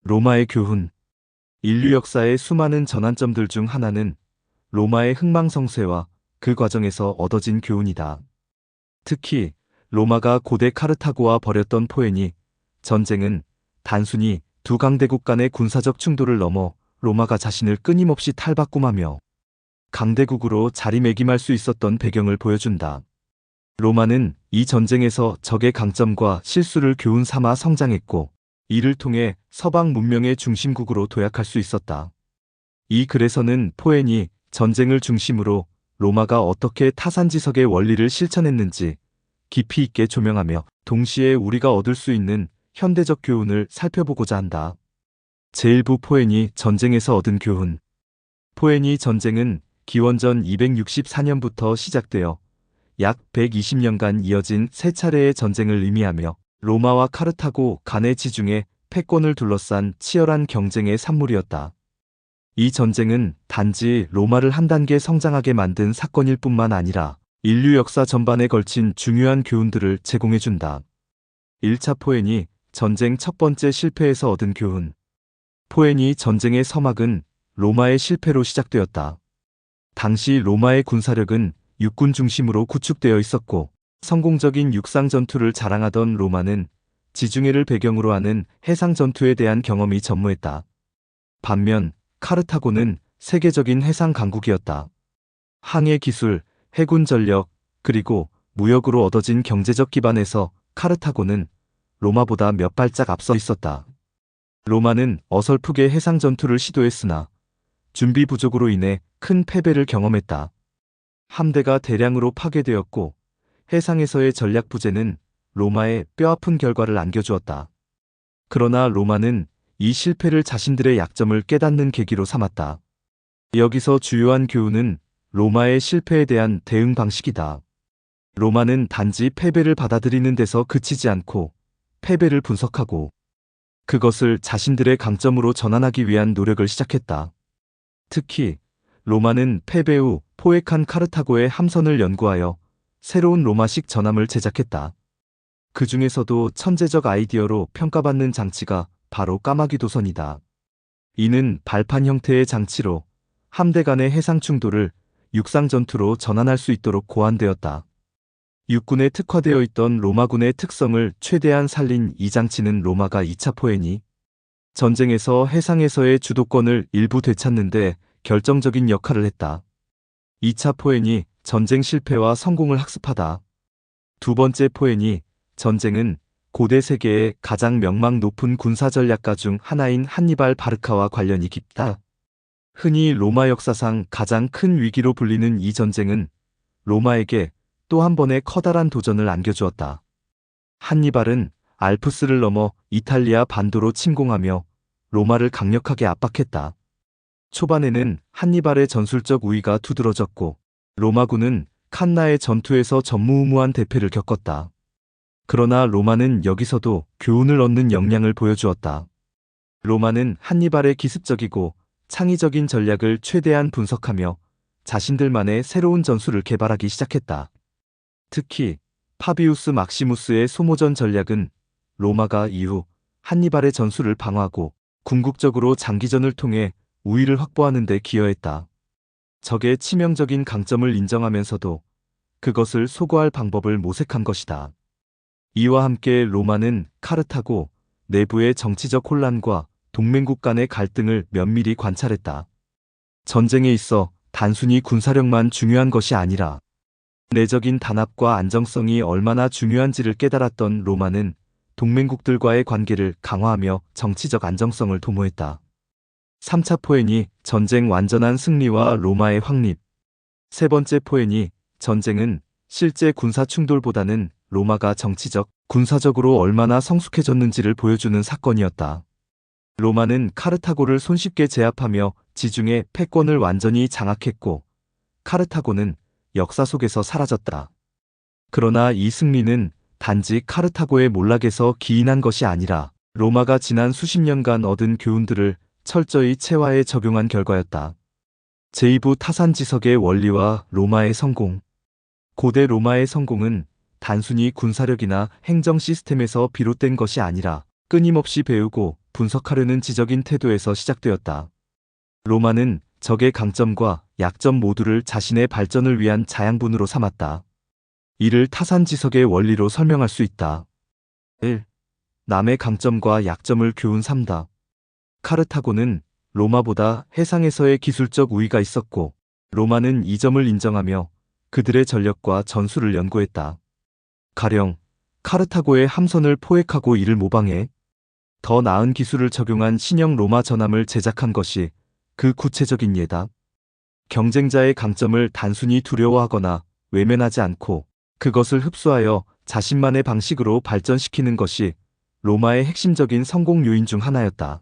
로마의 교훈. 인류 역사의 수많은 전환점들 중 하나는 로마의 흥망성쇠와 그 과정에서 얻어진 교훈이다. 특히 로마가 고대 카르타고와 벌였던 포에니 전쟁은 단순히 두 강대국 간의 군사적 충돌을 넘어 로마가 자신을 끊임없이 탈바꿈하며 강대국으로 자리매김할 수 있었던 배경을 보여준다. 로마는 이 전쟁에서 적의 강점과 실수를 교훈 삼아 성장했고, 이를 통해 서방 문명의 중심국으로 도약할 수 있었다. 이 글에서는 포에니 전쟁을 중심으로 로마가 어떻게 타산지석의 원리를 실천했는지 깊이 있게 조명하며 동시에 우리가 얻을 수 있는 현대적 교훈을 살펴보고자 한다. 제1부 포에니 전쟁에서 얻은 교훈. 포에니 전쟁은 기원전 264년부터 시작되어 약 120년간 이어진 세 차례의 전쟁을 의미하며 로마와 카르타고 간의 지중해 패권을 둘러싼 치열한 경쟁의 산물이었다. 이 전쟁은 단지 로마를 한 단계 성장하게 만든 사건일 뿐만 아니라 인류 역사 전반에 걸친 중요한 교훈들을 제공해준다. 1차 포에니 전쟁 첫 번째 실패에서 얻은 교훈. 포에니 전쟁의 서막은 로마의 실패로 시작되었다. 당시 로마의 군사력은 육군 중심으로 구축되어 있었고, 성공적인 육상 전투를 자랑하던 로마는 지중해를 배경으로 하는 해상 전투에 대한 경험이 전무했다. 반면 카르타고는 세계적인 해상 강국이었다. 항해 기술, 해군 전력, 그리고 무역으로 얻어진 경제적 기반에서 카르타고는 로마보다 몇 발짝 앞서 있었다. 로마는 어설프게 해상 전투를 시도했으나 준비 부족으로 인해 큰 패배를 경험했다. 함대가 대량으로 파괴되었고, 해상에서의 전략 부재는 로마에 뼈아픈 결과를 안겨주었다. 그러나 로마는 이 실패를 자신들의 약점을 깨닫는 계기로 삼았다. 여기서 주요한 교훈은 로마의 실패에 대한 대응 방식이다. 로마는 단지 패배를 받아들이는 데서 그치지 않고 패배를 분석하고 그것을 자신들의 강점으로 전환하기 위한 노력을 시작했다. 특히 로마는 패배 후 포획한 카르타고의 함선을 연구하여 새로운 로마식 전함을 제작했다. 그 중에서도 천재적 아이디어로 평가받는 장치가 바로 까마귀 도선이다. 이는 발판 형태의 장치로 함대 간의 해상 충돌을 육상 전투로 전환할 수 있도록 고안되었다. 육군에 특화되어 있던 로마군의 특성을 최대한 살린 이 장치는 로마가 2차 포에니 전쟁에서 해상에서의 주도권을 일부 되찾는 데 결정적인 역할을 했다. 2차 포에니 전쟁 실패와 성공을 학습하다. 두 번째 포에니 전쟁은 고대 세계의 가장 명망 높은 군사 전략가 중 하나인 한니발 바르카와 관련이 깊다. 흔히 로마 역사상 가장 큰 위기로 불리는 이 전쟁은 로마에게 또 한 번의 커다란 도전을 안겨주었다. 한니발은 알프스를 넘어 이탈리아 반도로 침공하며 로마를 강력하게 압박했다. 초반에는 한니발의 전술적 우위가 두드러졌고, 로마군은 칸나의 전투에서 전무후무한 대패를 겪었다. 그러나 로마는 여기서도 교훈을 얻는 역량을 보여주었다. 로마는 한니발의 기습적이고 창의적인 전략을 최대한 분석하며 자신들만의 새로운 전술을 개발하기 시작했다. 특히 파비우스 막시무스의 소모전 전략은 로마가 이후 한니발의 전술을 방어하고 궁극적으로 장기전을 통해 우위를 확보하는 데 기여했다. 적의 치명적인 강점을 인정하면서도 그것을 소거할 방법을 모색한 것이다. 이와 함께 로마는 카르타고 내부의 정치적 혼란과 동맹국 간의 갈등을 면밀히 관찰했다. 전쟁에 있어 단순히 군사력만 중요한 것이 아니라 내적인 단합과 안정성이 얼마나 중요한지를 깨달았던 로마는 동맹국들과의 관계를 강화하며 정치적 안정성을 도모했다. 3차 포에니 전쟁 완전한 승리와 로마의 확립. 세 번째 포에니 전쟁은 실제 군사 충돌보다는 로마가 정치적, 군사적으로 얼마나 성숙해졌는지를 보여주는 사건이었다. 로마는 카르타고를 손쉽게 제압하며 지중해 패권을 완전히 장악했고, 카르타고는 역사 속에서 사라졌다. 그러나 이 승리는 단지 카르타고의 몰락에서 기인한 것이 아니라 로마가 지난 수십 년간 얻은 교훈들을 철저히 체화해 적용한 결과였다. 제2부 타산지석의 원리와 로마의 성공. 고대 로마의 성공은 단순히 군사력이나 행정 시스템에서 비롯된 것이 아니라 끊임없이 배우고 분석하려는 지적인 태도에서 시작되었다. 로마는 적의 강점과 약점 모두를 자신의 발전을 위한 자양분으로 삼았다. 이를 타산지석의 원리로 설명할 수 있다. 1. 남의 강점과 약점을 교훈 삼다. 카르타고는 로마보다 해상에서의 기술적 우위가 있었고, 로마는 이 점을 인정하며 그들의 전력과 전술을 연구했다. 가령 카르타고의 함선을 포획하고 이를 모방해 더 나은 기술을 적용한 신형 로마 전함을 제작한 것이 그 구체적인 예다. 경쟁자의 강점을 단순히 두려워하거나 외면하지 않고 그것을 흡수하여 자신만의 방식으로 발전시키는 것이 로마의 핵심적인 성공 요인 중 하나였다.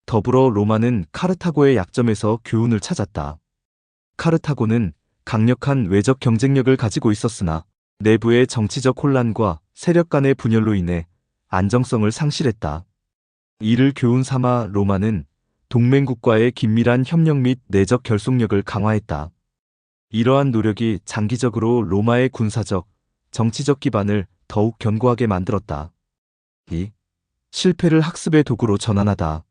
더불어 로마는 카르타고의 약점에서 교훈을 찾았다. 카르타고는 강력한 외적 경쟁력을 가지고 있었으나 내부의 정치적 혼란과 세력 간의 분열로 인해 안정성을 상실했다. 이를 교훈 삼아 로마는 동맹국과의 긴밀한 협력 및 내적 결속력을 강화했다. 이러한 노력이 장기적으로 로마의 군사적, 정치적 기반을 더욱 견고하게 만들었다. 2. 실패를 학습의 도구로 전환하다.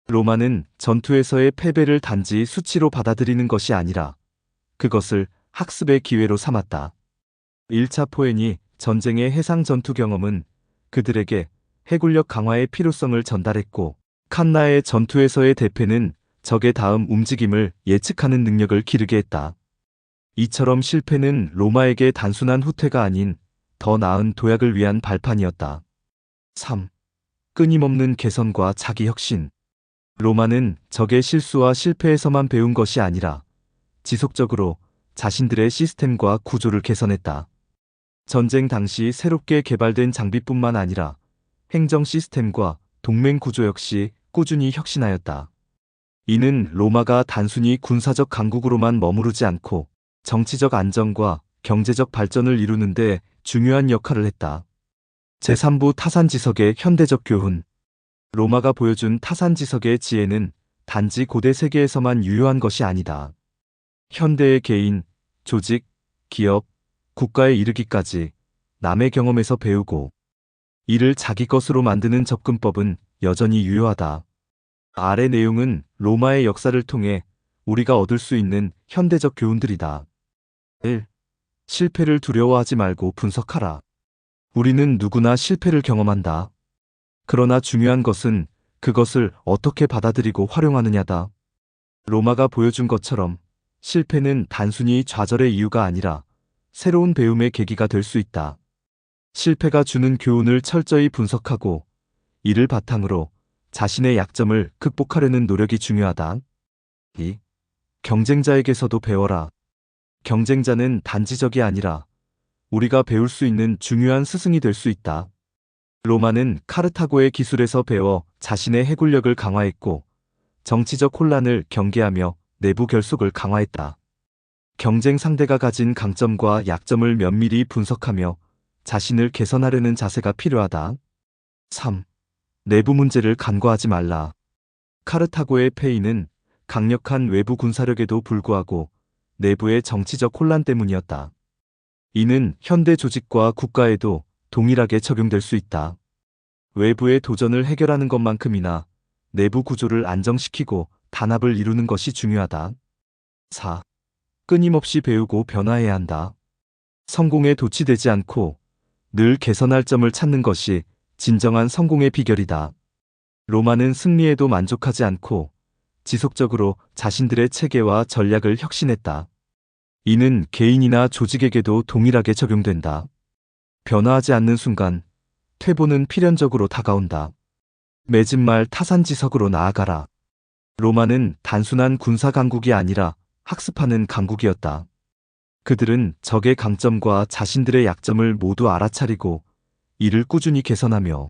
로마는 전투에서의 패배를 단지 수치로 받아들이는 것이 아니라 그것을 학습의 기회로 삼았다. 1차 포에니 전쟁의 해상 전투 경험은 그들에게 해군력 강화의 필요성을 전달했고, 칸나의 전투에서의 대패는 적의 다음 움직임을 예측하는 능력을 기르게 했다. 이처럼 실패는 로마에게 단순한 후퇴가 아닌 더 나은 도약을 위한 발판이었다. 3. 끊임없는 개선과 자기 혁신. 로마는 적의 실수와 실패에서만 배운 것이 아니라 지속적으로 자신들의 시스템과 구조를 개선했다. 전쟁 당시 새롭게 개발된 장비뿐만 아니라 행정 시스템과 동맹 구조 역시 꾸준히 혁신하였다. 이는 로마가 단순히 군사적 강국으로만 머무르지 않고 정치적 안정과 경제적 발전을 이루는 데 중요한 역할을 했다. 제3부 타산지석의 현대적 교훈. 로마가 보여준 타산지석의 지혜는 단지 고대 세계에서만 유효한 것이 아니다. 현대의 개인, 조직, 기업, 국가에 이르기까지 남의 경험에서 배우고 이를 자기 것으로 만드는 접근법은 여전히 유효하다. 아래 내용은 로마의 역사를 통해 우리가 얻을 수 있는 현대적 교훈들이다. 1. 실패를 두려워하지 말고 분석하라. 우리는 누구나 실패를 경험한다. 그러나 중요한 것은 그것을 어떻게 받아들이고 활용하느냐다. 로마가 보여준 것처럼 실패는 단순히 좌절의 이유가 아니라 새로운 배움의 계기가 될 수 있다. 실패가 주는 교훈을 철저히 분석하고 이를 바탕으로 자신의 약점을 극복하려는 노력이 중요하다. 2. 경쟁자에게서도 배워라. 경쟁자는 단지적이 아니라 우리가 배울 수 있는 중요한 스승이 될 수 있다. 로마는 카르타고의 기술에서 배워 자신의 해군력을 강화했고 정치적 혼란을 경계하며 내부 결속을 강화했다. 경쟁 상대가 가진 강점과 약점을 면밀히 분석하며 자신을 개선하려는 자세가 필요하다. 3. 내부 문제를 간과하지 말라. 카르타고의 패인은 강력한 외부 군사력에도 불구하고 내부의 정치적 혼란 때문이었다. 이는 현대 조직과 국가에도 동일하게 적용될 수 있다. 외부의 도전을 해결하는 것만큼이나 내부 구조를 안정시키고 단합을 이루는 것이 중요하다. 4. 끊임없이 배우고 변화해야 한다. 성공에 도취되지 않고 늘 개선할 점을 찾는 것이 진정한 성공의 비결이다. 로마는 승리에도 만족하지 않고 지속적으로 자신들의 체계와 전략을 혁신했다. 이는 개인이나 조직에게도 동일하게 적용된다. 변화하지 않는 순간 퇴보는 필연적으로 다가온다. 맺은 말 타산지석으로 나아가라. 로마는 단순한 군사 강국이 아니라 학습하는 강국이었다. 그들은 적의 강점과 자신들의 약점을 모두 알아차리고 이를 꾸준히 개선하며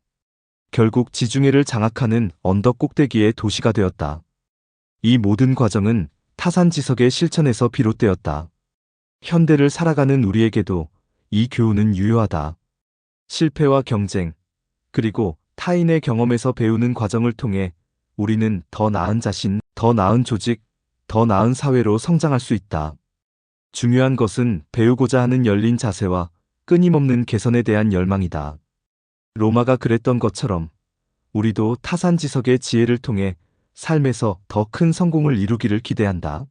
결국 지중해를 장악하는 언덕 꼭대기의 도시가 되었다. 이 모든 과정은 타산지석의 실천에서 비롯되었다. 현대를 살아가는 우리에게도 이 교훈은 유효하다. 실패와 경쟁, 그리고 타인의 경험에서 배우는 과정을 통해 우리는 더 나은 자신, 더 나은 조직, 더 나은 사회로 성장할 수 있다. 중요한 것은 배우고자 하는 열린 자세와 끊임없는 개선에 대한 열망이다. 로마가 그랬던 것처럼 우리도 타산지석의 지혜를 통해 삶에서 더 큰 성공을 이루기를 기대한다.